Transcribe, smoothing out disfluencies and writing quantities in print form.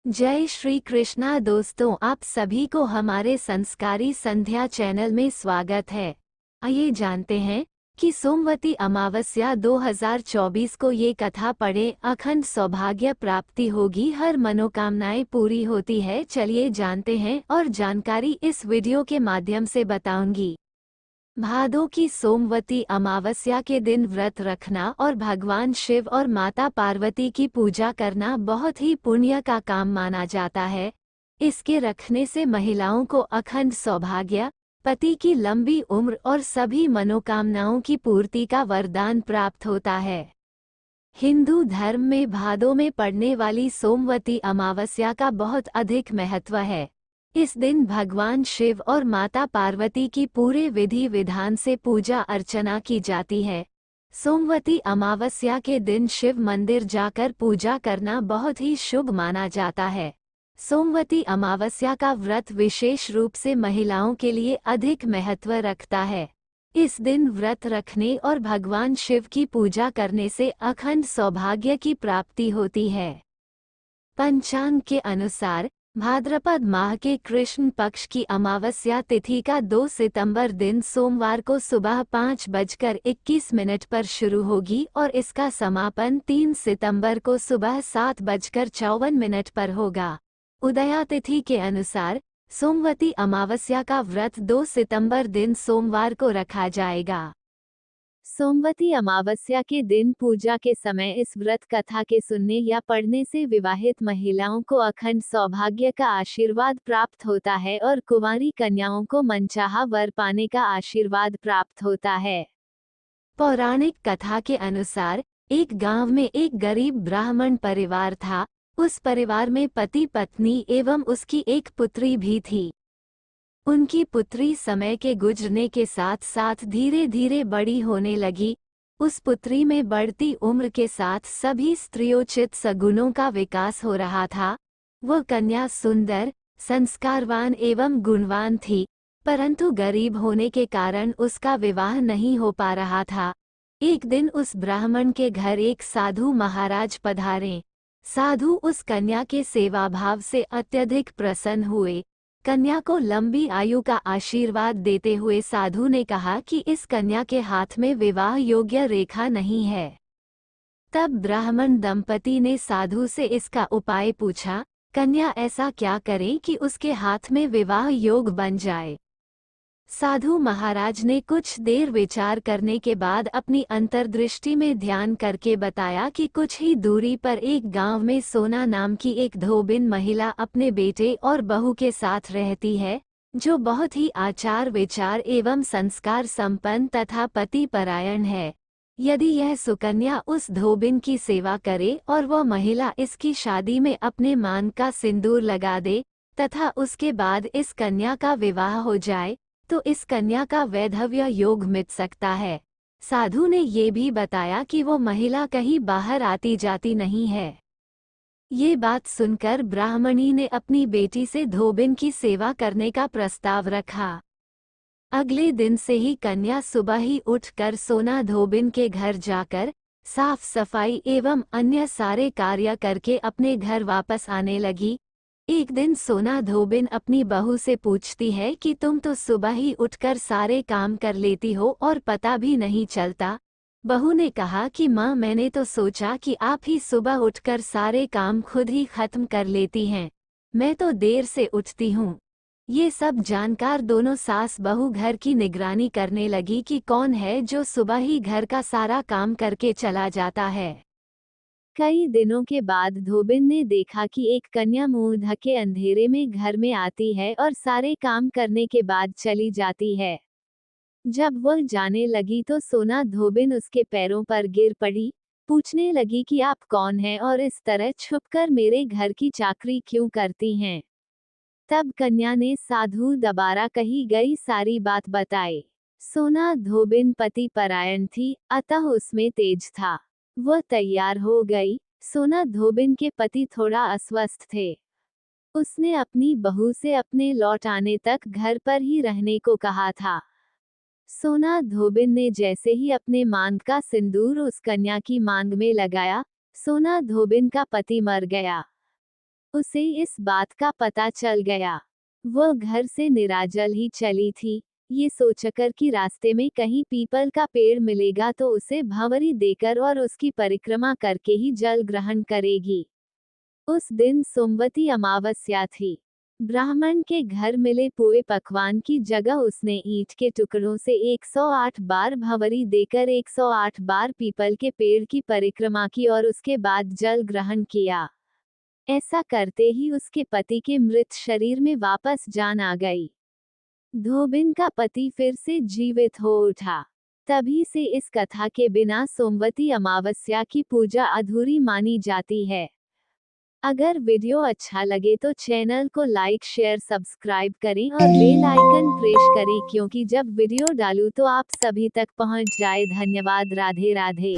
जय श्री कृष्णा दोस्तों, आप सभी को हमारे संस्कारी संध्या चैनल में स्वागत है। आइए जानते हैं कि सोमवती अमावस्या 2024 को ये कथा पढ़े अखंड सौभाग्य प्राप्ति होगी, हर मनोकामनाएं पूरी होती है। चलिए जानते हैं और जानकारी इस वीडियो के माध्यम से बताऊंगी। भादों की सोमवती अमावस्या के दिन व्रत रखना और भगवान शिव और माता पार्वती की पूजा करना बहुत ही पुण्य का काम माना जाता है। इसके रखने से महिलाओं को अखंड सौभाग्य, पति की लंबी उम्र और सभी मनोकामनाओं की पूर्ति का वरदान प्राप्त होता है। हिंदू धर्म में भादों में पड़ने वाली सोमवती अमावस्या का बहुत अधिक महत्व है। इस दिन भगवान शिव और माता पार्वती की पूरे विधि विधान से पूजा अर्चना की जाती है। सोमवती अमावस्या के दिन शिव मंदिर जाकर पूजा करना बहुत ही शुभ माना जाता है। सोमवती अमावस्या का व्रत विशेष रूप से महिलाओं के लिए अधिक महत्व रखता है। इस दिन व्रत रखने और भगवान शिव की पूजा करने से अखंड सौभाग्य की प्राप्ति होती है। पंचांग के अनुसार भाद्रपद माह के कृष्ण पक्ष की अमावस्या तिथि का 2 सितंबर दिन सोमवार को सुबह 5:21 पर शुरू होगी और इसका समापन 3 सितंबर को सुबह 7:54 पर होगा। उदया तिथि के अनुसार सोमवती अमावस्या का व्रत 2 सितंबर दिन सोमवार को रखा जाएगा। सोमवती अमावस्या के दिन पूजा के समय इस व्रत कथा के सुनने या पढ़ने से विवाहित महिलाओं को अखंड सौभाग्य का आशीर्वाद प्राप्त होता है और कुंवारी कन्याओं को मनचाहा वर पाने का आशीर्वाद प्राप्त होता है। पौराणिक कथा के अनुसार एक गांव में एक गरीब ब्राह्मण परिवार था। उस परिवार में पति पत्नी एवं उसकी एक पुत्री भी थी। उनकी पुत्री समय के गुजरने के साथ साथ धीरे धीरे बड़ी होने लगी। उस पुत्री में बढ़ती उम्र के साथ सभी स्त्रियोचित सगुणों का विकास हो रहा था। वह कन्या सुंदर, संस्कारवान एवं गुणवान थी, परंतु गरीब होने के कारण उसका विवाह नहीं हो पा रहा था। एक दिन उस ब्राह्मण के घर एक साधु महाराज पधारे। साधु उस कन्या के सेवाभाव से अत्यधिक प्रसन्न हुए। कन्या को लंबी आयु का आशीर्वाद देते हुए साधु ने कहा कि इस कन्या के हाथ में विवाह योग्य रेखा नहीं है। तब ब्राह्मण दंपति ने साधु से इसका उपाय पूछा। कन्या ऐसा क्या करे कि उसके हाथ में विवाह योग बन जाए। साधु महाराज ने कुछ देर विचार करने के बाद अपनी अंतर्दृष्टि में ध्यान करके बताया कि कुछ ही दूरी पर एक गांव में सोना नाम की एक धोबिन महिला अपने बेटे और बहू के साथ रहती है, जो बहुत ही आचार विचार एवं संस्कार संपन्न तथा पति परायण है। यदि यह सुकन्या उस धोबिन की सेवा करे और वह महिला इसकी शादी में अपने मान का सिंदूर लगा दे तथा उसके बाद इस कन्या का विवाह हो जाए, तो इस कन्या का वैधव्य योग मिट सकता है। साधु ने ये भी बताया कि वो महिला कहीं बाहर आती जाती नहीं है। ये बात सुनकर ब्राह्मणी ने अपनी बेटी से धोबिन की सेवा करने का प्रस्ताव रखा। अगले दिन से ही कन्या सुबह ही उठकर सोना धोबिन के घर जाकर साफ सफाई एवं अन्य सारे कार्य करके अपने घर वापस आने लगी। एक दिन सोना धोबिन अपनी बहू से पूछती है कि तुम तो सुबह ही उठकर सारे काम कर लेती हो और पता भी नहीं चलता। बहू ने कहा कि माँ, मैंने तो सोचा कि आप ही सुबह उठकर सारे काम खुद ही खत्म कर लेती हैं। मैं तो देर से उठती हूँ। ये सब जानकार दोनों सास बहू घर की निगरानी करने लगी कि कौन है जो सुबह ही घर का सारा काम करके चला जाता है। कई दिनों के बाद धोबिन ने देखा कि एक कन्या मुंह ढके अंधेरे में घर में आती है और सारे काम करने के बाद चली जाती है। जब वह जाने लगी तो सोना धोबिन उसके पैरों पर गिर पड़ी। पूछने लगी कि आप कौन हैं और इस तरह छुपकर मेरे घर की चाकरी क्यों करती हैं। तब कन्या ने साधु दोबारा कही गई सारी बात बताई। सोना धोबिन पति परायण थी, अतः उसमें तेज था। वह तैयार हो गई। सोना धोबिन के पति थोड़ा अस्वस्थ थे। उसने अपनी बहू से अपने लौट आने तक घर पर ही रहने को कहा था। सोना धोबिन ने जैसे ही अपने मांग का सिंदूर उस कन्या की मांग में लगाया, सोना धोबिन का पति मर गया। उसे इस बात का पता चल गया। वह घर से निराजल ही चली थी, ये सोचकर कि रास्ते में कहीं पीपल का पेड़ मिलेगा तो उसे भंवरी देकर और उसकी परिक्रमा करके ही जल ग्रहण करेगी। उस दिन सोमवती अमावस्या थी। ब्राह्मण के घर मिले पुए पकवान की जगह उसने ईंट के टुकड़ों से 108 बार भंवरी देकर 108 बार पीपल के पेड़ की परिक्रमा की और उसके बाद जल ग्रहण किया। ऐसा करते ही उसके पति के मृत शरीर में वापस जान आ गई। धोबिन का पति फिर से जीवित हो उठा। तभी से इस कथा के बिना सोमवती अमावस्या की पूजा अधूरी मानी जाती है। अगर वीडियो अच्छा लगे तो चैनल को लाइक शेयर सब्सक्राइब करें और बेल आइकन प्रेस करें क्योंकि जब वीडियो डालूं तो आप सभी तक पहुंच जाए। धन्यवाद। राधे राधे।